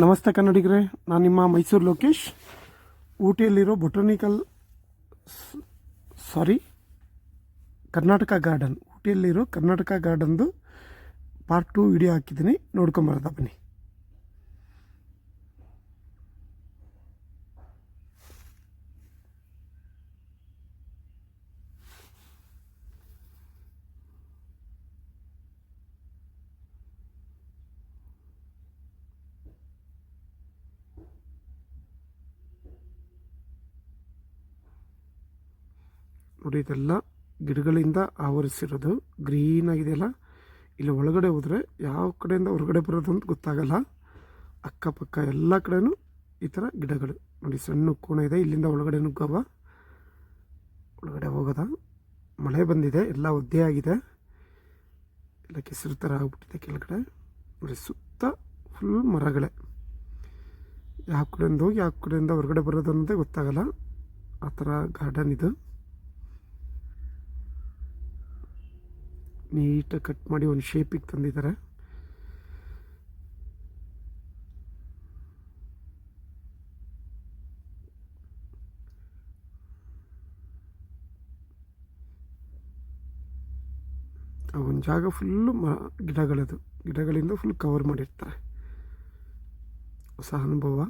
ನಮಸ್ತೆ ಕನ್ನಡಿಗರೇ, ನಾನು ನಿಮ್ಮ ಮೈಸೂರು ಲೋಕೇಶ್. ಊಟಿಯಲ್ಲಿರೋ ಕರ್ನಾಟಕ ಗಾರ್ಡನ್, ಊಟಿಯಲ್ಲಿರೋ ಕರ್ನಾಟಕ ಗಾರ್ಡನ್ದು ಪಾರ್ಟ್ 2 ವಿಡಿಯೋ ಹಾಕಿದ್ದೀನಿ, ನೋಡ್ಕೊಂಬರೋದ ಬನ್ನಿ. ನೋಡಿ, ಇದೆಲ್ಲ ಗಿಡಗಳಿಂದ ಆವರಿಸಿರೋದು, ಗ್ರೀನ್ ಆಗಿದೆಯಲ್ಲ. ಇಲ್ಲಿ ಒಳಗಡೆ ಹೋದರೆ ಯಾವ ಕಡೆಯಿಂದ ಹೊರಗಡೆ ಬರೋದು ಅಂತ ಗೊತ್ತಾಗಲ್ಲ. ಅಕ್ಕಪಕ್ಕ ಎಲ್ಲ ಕಡೆನೂ ಈ ಥರ ಗಿಡಗಳು ನೋಡಿ. ಸಣ್ಣ ಕೋಣೆ ಇದೆ, ಇಲ್ಲಿಂದ ಒಳಗಡೆ ನುಗ್ಗವ, ಒಳಗಡೆ ಹೋಗೋದ. ಮಳೆ ಬಂದಿದೆ, ಎಲ್ಲ ಒದ್ದೆ ಆಗಿದೆ, ಎಲ್ಲ ಕೆಸರು ಥರ ಆಗ್ಬಿಟ್ಟಿದೆ ಕೆಳಗಡೆ. ನೋಡಿ, ಸುತ್ತ ಫುಲ್ ಮರಗಳೇ. ಯಾವ ಕಡೆಯಿಂದ ಹೋಗಿ ಯಾವ ಕಡೆಯಿಂದ ಹೊರಗಡೆ ಬರೋದು ಅನ್ನೋದೇ ಗೊತ್ತಾಗಲ್ಲ. ಆ ಥರ ಗಾರ್ಡನ್ ಇದು. ನೀಟಾಗಿ ಕಟ್ ಮಾಡಿ ಒಂದು ಶೇಪಿಗೆ ತಂದಿದ್ದಾರೆ. ಒಂದು ಜಾಗ ಫುಲ್ಲು ಗಿಡಗಳಿಂದ ಫುಲ್ ಕವರ್ ಮಾಡಿರ್ತಾರೆ. ಹೊಸ ಅನುಭವ.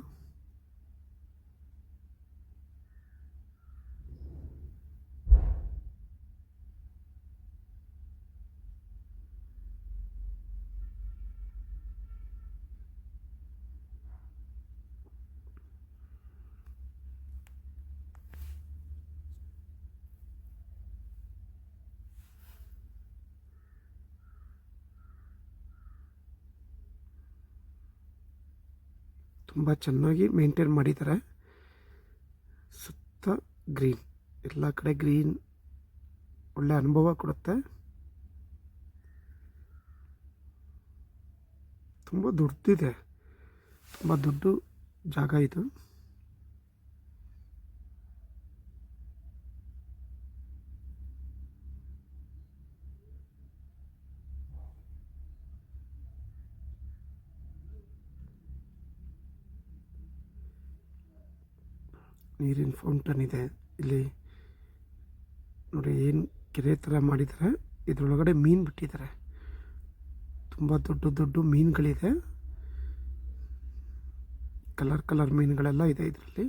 ತುಂಬ ಚೆನ್ನಾಗಿ ಮೇಂಟೈನ್ ಮಾಡಿದ್ದಾರೆ. ಸುತ್ತ ಗ್ರೀನ್, ಎಲ್ಲ ಕಡೆ ಗ್ರೀನ್, ಒಳ್ಳೆ ಅನುಭವ ಕೊಡುತ್ತೆ. ತುಂಬ ದೊಡ್ಡದಿದೆ, ತುಂಬ ದೊಡ್ಡ ಜಾಗ ಇದು. ನೀರಿನ ಫೌಂಟನ್ ಇದೆ ಇಲ್ಲಿ ನೋಡಿ. ಏನು ಕೆರೆ ಥರ ಮಾಡಿದ್ದಾರೆ, ಇದರೊಳಗಡೆ ಮೀನು ಬಿಟ್ಟಿದ್ದಾರೆ. ತುಂಬ ದೊಡ್ಡ ದೊಡ್ಡ ಮೀನುಗಳಿದೆ, ಕಲರ್ ಮೀನುಗಳೆಲ್ಲ ಇದೆ ಇದರಲ್ಲಿ.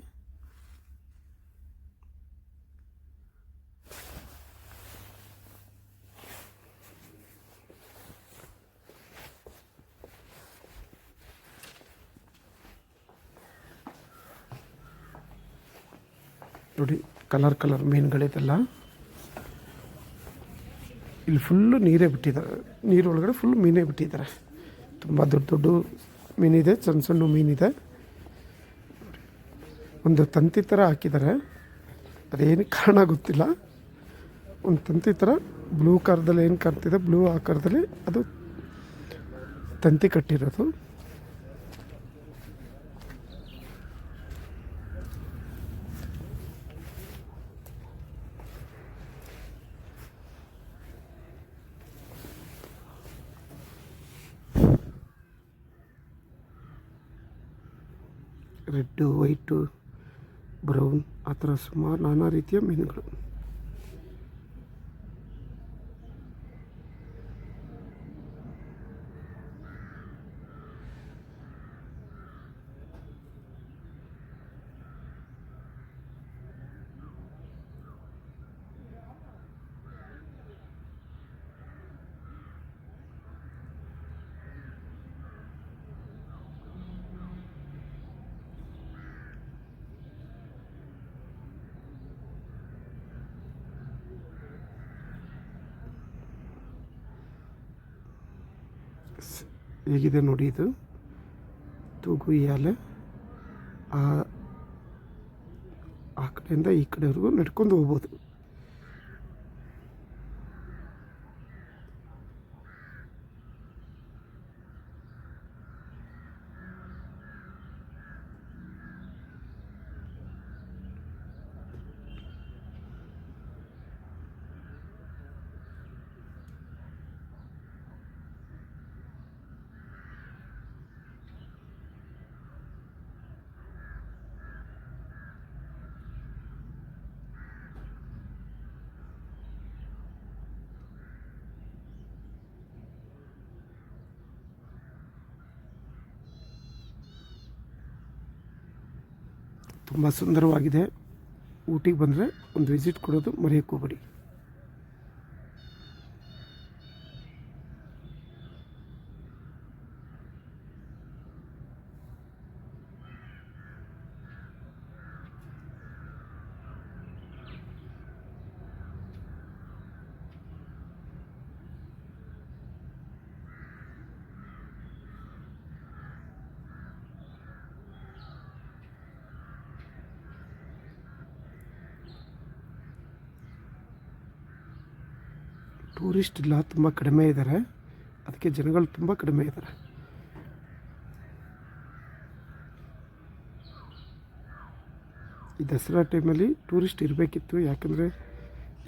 ನೋಡಿ, ಕಲರ್ ಮೀನುಗಳಿದೆಲ್ಲ. ಇಲ್ಲಿ ಫುಲ್ಲು ನೀರೇ ಬಿಟ್ಟಿದ್ದಾರೆ, ನೀರೊಳಗಡೆ ಫುಲ್ ಮೀನೇ ಬಿಟ್ಟಿದ್ದಾರೆ. ತುಂಬ ದೊಡ್ಡ ಮೀನಿದೆ, ಸಣ್ಣ ಮೀನಿದೆ. ಒಂದು ತಂತಿ ಥರ ಹಾಕಿದ್ದಾರೆ, ಅದೇನು ಕಾರಣ ಗೊತ್ತಿಲ್ಲ. ಒಂದು ತಂತಿ ಥರ ಬ್ಲೂ ಆಕಾರದಲ್ಲಿ ಏನು ಕಾಣ್ತಿದೆ, ಬ್ಲೂ ಆಕಾರದಲ್ಲಿ ಅದು ತಂತಿ ಕಟ್ಟಿರೋದು. ರೆಡ್ಡು, ವೈಟು, ಬ್ರೌನ್, ಆ ಥರ ಸುಮಾರು ನಾನಾ ರೀತಿಯ ಮೀನುಗಳು. ಹೇಗಿದೆ ನೋಡಿ, ಇದು ತೂಗು ಉಯ್ಯಾಲೆ. ಆ ಕಡೆಯಿಂದ ಈ ಕಡೆವರೆಗೂ ನಡ್ಕೊಂಡು ಹೋಗ್ಬೋದು. ತುಂಬ ಸುಂದರವಾಗಿದೆ. ಊಟಿಗೆ ಬಂದರೆ ಒಂದು ವಿಸಿಟ್ ಕೊಡೋದು ಮರೆಯೋಕ್ಕೆ ಹೋಗಬೇಡಿ. ಟೂರಿಸ್ಟ್ ಇಲ್ಲ, ತುಂಬ ಕಡಿಮೆ ಇದ್ದಾರೆ. ಅದಕ್ಕೆ ಜನಗಳು ತುಂಬ ಕಡಿಮೆ ಇದ್ದಾರೆ. ಈ ದಸರಾ ಟೈಮಲ್ಲಿ ಟೂರಿಸ್ಟ್ ಇರಬೇಕಿತ್ತು. ಯಾಕಂದರೆ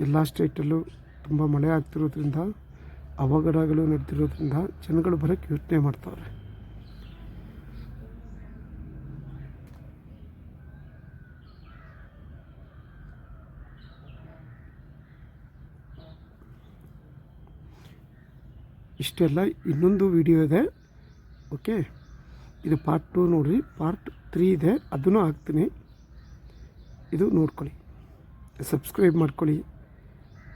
ಎಲ್ಲ ಸ್ಟೇಟಲ್ಲೂ ತುಂಬ ಮಳೆ ಆಗ್ತಿರೋದ್ರಿಂದ, ಅವಘಡಗಳು ನಡೆದಿರೋದ್ರಿಂದ ಜನಗಳು ಬರೋಕ್ಕೆ ಯೋಚನೆ ಮಾಡ್ತಾವ್ರೆ. ಇಷ್ಟೆಲ್ಲ. ಇನ್ನೊಂದು ವಿಡಿಯೋ ಇದೆ, ಓಕೆ, ಇದು ಪಾರ್ಟ್ 2 ನೋಡಿರಿ. ಪಾರ್ಟ್ 3 ಇದೆ, ಅದನ್ನು ಹಾಕ್ತೀನಿ, ಇದು ನೋಡ್ಕೊಳ್ಳಿ. ಸಬ್ಸ್ಕ್ರೈಬ್ ಮಾಡ್ಕೊಳ್ಳಿ,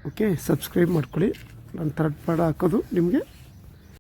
ಓಕೆ, ಸಬ್ಸ್ಕ್ರೈಬ್ ಮಾಡ್ಕೊಳ್ಳಿ. ನಾನು ಥರ್ಡ್ ಪಾರ್ಟ್ ಹಾಕೋದು ನಿಮಗೆ